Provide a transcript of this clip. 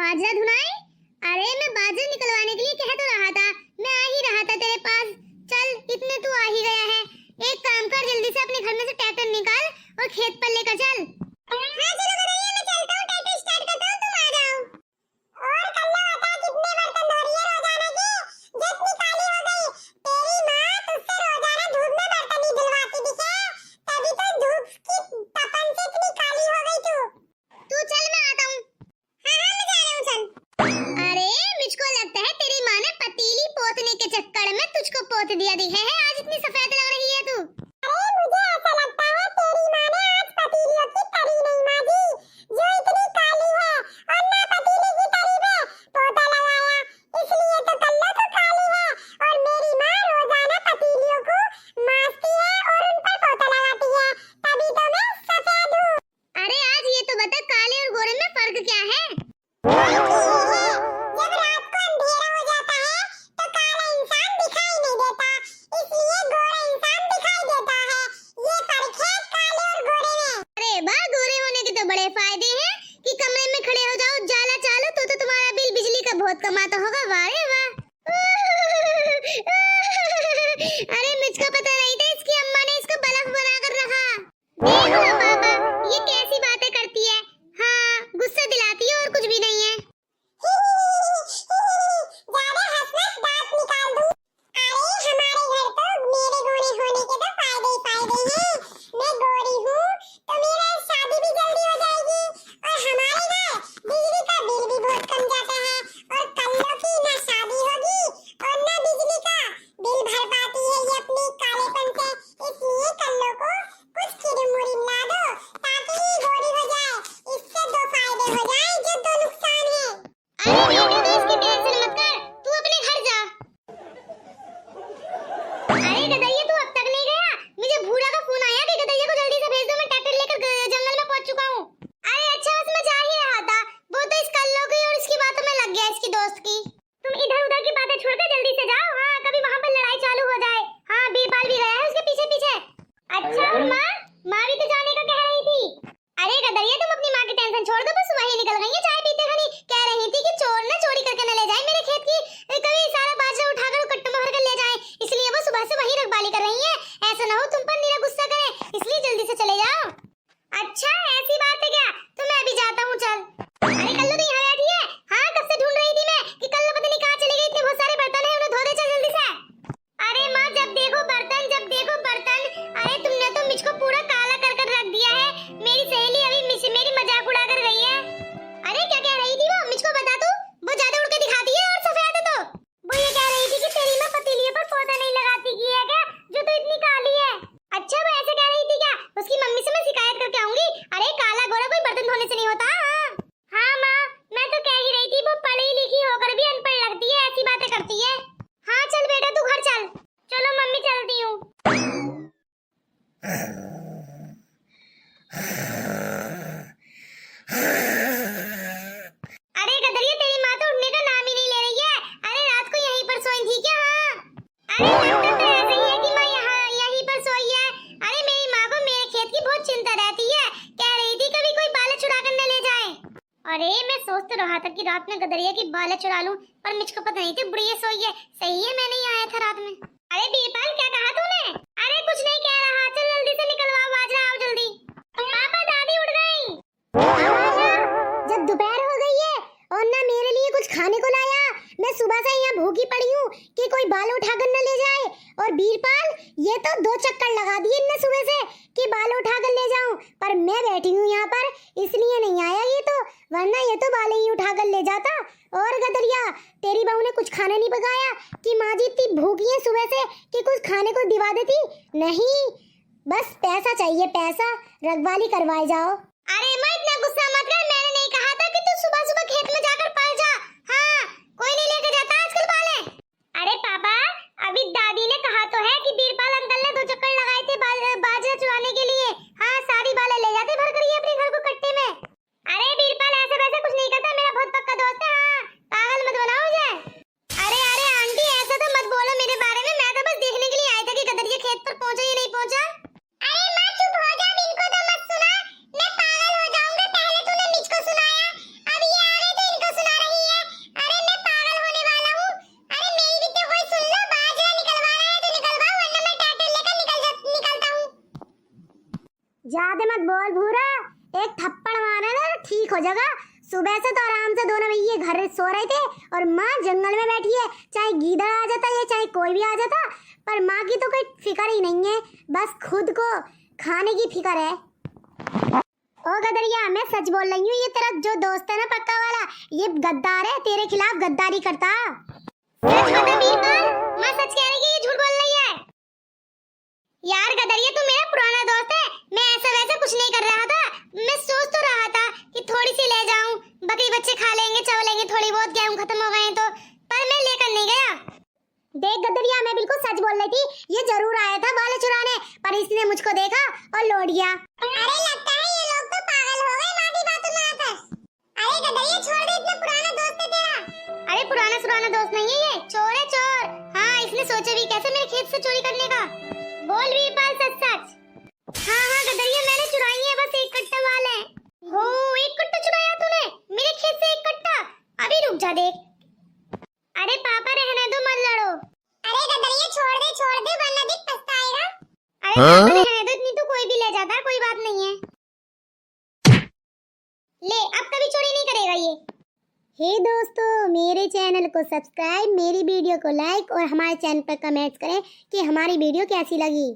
बाजरा धुनाए। अरे मैं बाजरा निकलवाने के लिए कह तो रहा था, मैं आ ही रहा था तेरे पास। चल इतने तू आ ही गया है, एक काम कर, जल्दी से अपने घर में से ट्रैक्टर निकाल और खेत पर लेकर चल। हाँ चलो गदरिया, मैं चलता हूँ, ट्रैक्टर स्टार्ट करता हूँ, तुम आ जाओ। और कल्ला होता कितने बर्तन धो रही है रोजाना की, जितनी काली हो गई। तेरी माँ तुझसे रोजाना धूप में बर्तन ही धुलवाती दिखे, तभी तो धूप की तपन से इतनी काली हो गई तू चल मैं आता हूँ। हाँ हाँ मैं जा रहा हूँ, चल। अरे मुझको लगता है तेरी माँ ने पतीली पोतने के चक्कर में तुझको पोत दिया है, आज इतनी सफेद लग रही है तू। अरे मुझे ऐसा लगता है तेरी माँ ने आज पतीलियों की तरी नहीं माजी, जो इतनी काली है, और ना पतीली की तरी पे पोता लगाया, इसलिए तो कल्ला तो काली है। और मेरी माँ रोजाना पतीलियों को मांजती है और उन पर पोता लगाती है, तभी तो मैं सफेद हूँ। अरे आज ये तो बता, काले और गोरे में फर्क क्या है? जब रात को अंधेरा हो जाता है तो काला इंसान दिखाई नहीं देता, इसलिए गोरा इंसान दिखाई देता है। ये फर्क है काले और गोरे में। अरे वाह, गोरे होने के तो बड़े फायदे हैं कि कमरे में खड़े हो जाओ, उजाला चालो तो तुम्हारा बिल बिजली का बहुत कमाता होगा। वाह रे वाह। अरे मुझको पता नहीं था इसकी अम्मा ने इसको बल्ब बना कर रखा। देखो पापा, ये कैसी बातें करती है। हाँ, गुस्सा दिलाती है और कुछ भी नहीं है। ज्यादा हंस मत, दांत निकाल दूं। अरे हमारे घर तो मेरे गोरे होने के तो फायदे ही फायदे हैं। मैं गोरी हूँ तो मेरा शादी भी जल्दी हो जाएगी, और हमारे घर बिजली का बिल भी बहुत कम जाता है, और कल्लों की ना शादी होगी और ना बिजली का बिल भर पाती है ये अपने कालेपन से। इसलिए कल्लों को कुछ खिरमुरी ला दो ताकि ये गोरी हो जाए, इससे दो फायदे हो जाए जो दो नुकसान है। अरे बेटा तो इसकी टेंशन मत कर, तू अपने घर जा। अरे गदरिया तू अब तक नहीं गया? मुझे भूरा का फोन आया कि गदरिया को जल्दी से भेज दो, मैं ट्रैक्टर लेकर जंगल में पहुंच चुका हूँ। अरे अच्छा, बस मैं जा ही रहा था, वो तो इस कल्लो की और इसकी बातों में लग गया, इसकी दोस्त की। तुम इधर उधर की बातें छोड़कर जल्दी से जाओ, हाँ कभी वहाँ पर लड़ाई चालू हो जाए। हाँ बीरपाल भी गया है उसके पीछे पीछे। अच्छा माँ भी तो जाने का कह रही थी। अरे गदरिया तुम अपनी माँ की टेंशन छोड़ दो, बस वही निकल गई है चाय पीते खड़ी, कह रही थी कि चोर ना चोरी करके न ले जाए मेरे खेत की, कभी सारा बाजरा उठाकर कट्टों में भर कर ले जाए, इसलिए वो सुबह से वही रखवाली कर रही है। ऐसा ना हो तुम पर नीरा गुस्सा करे, इसलिए जल्दी से चले जाओ। अच्छा ऐसी बात है क्या? तो मैं अभी जाता हूँ, चल। अरे कल्लू तो यहाँ बैठी है। हाँ कब से ढूंढ रही थी मैं कि कल्लू पता नहीं कहाँ चली गई, इतने बहुत सारे बर्तन है, उन्हें धो दे चल जल्दी से। अरे माँ जब देखो बर्तन, जब देखो बर्तन। अरे तुमने तो मुझको पूरा काला कर कर रख दिया है। मेरी सहेली अभी मेरी मजाक उड़ा कर गई है। अरे क्या कह रही थी वो, मुझको बता तू। वो ज्यादा उड़ के दिखाती है और सफेद है तो। वो ये कह रही थी कि तेरी माँ पतीलियों पर पोता नहीं लगाती की है क्या, जो तू इतनी काली है। अच्छा वो ऐसे कह रही थी क्या? उसकी मम्मी से मैं शिकायत करके आऊंगी। अरे काला गोरा कोई बर्तन धोने से नहीं होता। हाँ माँ मैं तो कह ही रही थी, वो पढ़ी लिखी होकर भी अनपढ़ लगती है, ऐसी बातें करती है। हाँ चल बेटा तू घर चल। चलो मम्मी चलती हूँ। अरे गदरिया तेरी माँ तो उठने का नाम ही नहीं ले रही है। अरे रात को यहीं पर सोई थी क्या? हाँ अरे लगता तो ऐसा ही है कि माँ यहीं पर सोई है। अरे मेरी माँ को मेरे खेत की बहुत चिंता रहती है, कह रही थी कभी कोई बाल चुरा कर न ले जाए। अरे मैं सोच तो रहा था कि रात में गदरिया की बाल चुरा लूं, पर मुझको पता नहीं थी बुढ़िया सोई है। सही है मैं नहीं आया था रात में। अरे बीरपाल क्या कहा तूने? अरे कुछ नहीं कह रहा, चल जल्दी से निकलवाओ बाजरा, आओ जल्दी। पापा दादी उठ गई। जब दोपहर हो गई है और ना मेरे लिए कुछ खाने को लाया, मैं सुबह से यहाँ भूखी पड़ी हूँ कि कोई बाल उठाकर न ले जाए। और बीरपाल ये तो दो चक्कर लगा दिए इनने सुबह से कि बाल उठाकर ले जाऊं, पर मैं बैठी हूँ यहाँ पर इसलिए नहीं आया ये तो, वरना ये तो बाल ही उठाकर ले जाता। और गदरिया तेरी बहू ने कुछ खाना नहीं पकाया कि माँ जी इतनी भूखी है सुबह से कि कुछ खाने को दिवा देती? नहीं, बस पैसा चाहिए, पैसा, रखवाली करवाए जाओ। अरे माँ इतना गुस्सा मत कर, मैंने नहीं कहा था कि तू सुबह सुबह खेत में जाकर पल जा। हाँ कोई नहीं लेके जाता आजकल बाले। अरे पापा अभी दादी ने कहा तो है कि बीरपाल अंकल ने दो चक्कर लगाए थे बाजरा चुराने के लिए। हाँ सारी बालें ले जाते भर कर ये अपने घर को कट्टे में। अरे बीरपाल ऐसे वैसे कुछ नहीं करता, मेरा बहुत पक्का दोस्त है। हाँ पागल मत बनाओ मुझे। अरे आंटी ऐसा तो मत बोलो मेरे बारे में, मैं तो बस देखने के लिए आई था कि गदरिया खेत पर पहुंचा या नहीं पहुंचा। अरे माँ चुप हो जा, इनको तो मत सुना, मैं पूरा एक थप्पड़ मारा ना ठीक हो जाएगा। सुबह से तो आराम से दोनों भैया घर सो रहे थे और माँ जंगल में बैठी है। चाहे गीदड़ आ जाता या चाहे कोई भी आ जाता, पर माँ की तो कोई फिक्र ही नहीं है, बस खुद को खाने की फिक्र है। ओ गदरिया, मैं सच बोल रही हूँ, ये तेरा जो दोस्त है ना पक्का वाला, ये गद्दार है, तेरे खिलाफ गद्दारी करता। सच बता वीरपाल, माँ सच कह रही है, ये झूठ बोल रही है। यार गदरिया, तू मेरा पुराना दोस्त है, मैं ऐसा वैसा कुछ नहीं कर रहा था। मैं सोच तो रहा था कि थोड़ी सी ले जाऊं, बकरी बच्चे खा लेंगे, चवलेंगे, थोड़ी बहुत गेहूं खत्म हो गए तो, पर मैं लेकर नहीं गया। देख गदरिया, मैं बिल्कुल सच बोल रही थी, ये जरूर आया था बाल चुराने, पर इसने मुझको देखा और लौट गया। अरे लगता है ये लोग तो पागल हो गए माँ की बातों में आकर। अरे गदरिया छोड़ दे, इतना पुराना दोस्त है तेरा। अरे पुराना दोस्त नहीं है, ये चोर है चोर। हाँ, इसने सोचा भी कैसे मेरे खेत से चोरी करने का। बोल वीरपाल सच सच। हाँ गदरिया, मैंने चुराई है, बस एक कट्टा माल है। हो, एक कट्टा चुराया तूने मेरे खेत से, एक कट्टा? अभी रुक जा देख। अरे पापा रहने दो, मत लड़ो। अरे गदरिया छोड़ दे वरना देख पछताएगा। अरे पापा रहने दो, इतनी तो कोई भी ले जाता है, कोई बात नहीं है। ले, अब कभी चोरी नहीं करेगा ये। हे दोस्तों, मेरे चैनल को सब्सक्राइब, मेरी वीडियो को लाइक और हमारे चैनल पर कमेंट्स करें कि हमारी वीडियो कैसी लगी।